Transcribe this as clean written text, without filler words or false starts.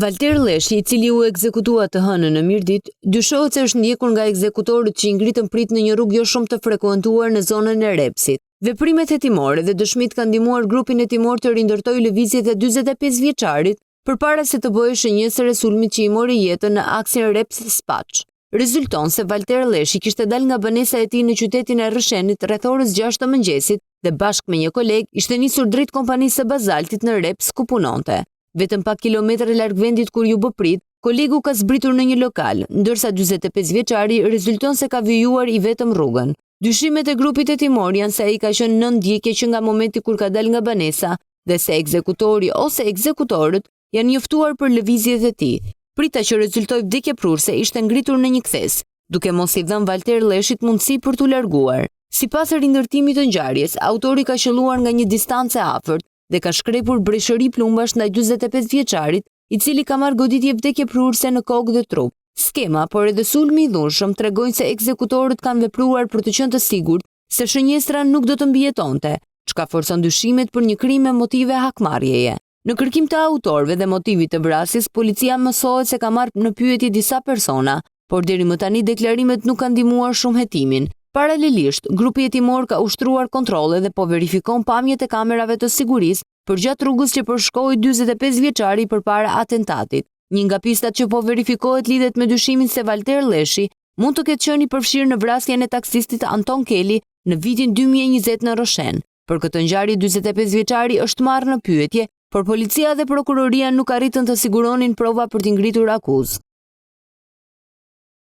Valter Leshi, i cili u ekzekutua të hënën në Mirdit, dyshohet se është ndjekur nga ekzekutorët që i ngritën prit në një rrugë jo shumë të frekuentuar në zonën e Repsit. Veprimet hetimore dhe dëshmit kanë ndihmuar grupin hetimor të rindërtojë lëvizjet e 45 vjeçarit përpara se të bëhej shënjesër e sulmit që i mori jetën në aksin Reps-Spaç. Rezulton se Valter Leshi kishte dalë nga banesa e tij në qytetin e Rrëshenit rreth orës 6 të mëngjesit dhe bashkë me një koleg ishte nisur drejt kompanisë së Bazaltit në Reps ku punonte. Vetëm pak kilometra larg vendit kur ju bë prit, kolegu ka zbritur në një lokal, ndërsa 45 vjeçari rezulton se ka vijuar i vetëm rrugën. Dyshimet e grupit hetimor janë se ai ka qenë nën ndjekje që nga momenti kur ka dalë nga banesa dhe se ekzekutori ose ekzekutorët janë njoftuar për lëvizjet e tij. Prita që rezultoi vdekje prurse ishte ngritur në një kthes, duke mos i dhënë Valter Leshit mundësi për t'u larguar. Sipas rindërtimit të ngjarjes, autori ka qelluar nga një distancë e afërt dhe ka shkrepur breshëri plumbash ndaj 45 vjeçarit, i cili ka marrë goditje vdekje prurse në kokë dhe trup. Skema, por edhe sulmi i dhunshëm tregojnë se ekzekutorët kanë vepruar për të qenë të sigurt se shënjestra nuk do të mbijetonte, çka forcon dyshimet për një krim me motive hakmarrjeje. Në kërkim të autorëve dhe motivit të vrasjes, policia mësohet se ka marrë në pyetje disa persona, por deri më tani deklarimet nuk kanë ndihmuar shumë hetimin. Paralelisht, grupi hetimor ka ushtruar kontrolle dhe po verifikon pamjet e kamerave të sigurisë përgjatë rrugës që përshkoi 45 vjeçari përpara atentatit. Një nga pistat që po verifikohet lidhet me dyshimin se Valter Leshi mund të ketë qenë i përfshirë në vrasjen e taksistit Anton Keli në vitin 2020 në Roshen. Për këtë ngjarje 45 vjeçari është marrë në pyetje, por policia dhe prokuroria nuk arritën të siguronin prova për t'i ngritur akuzë.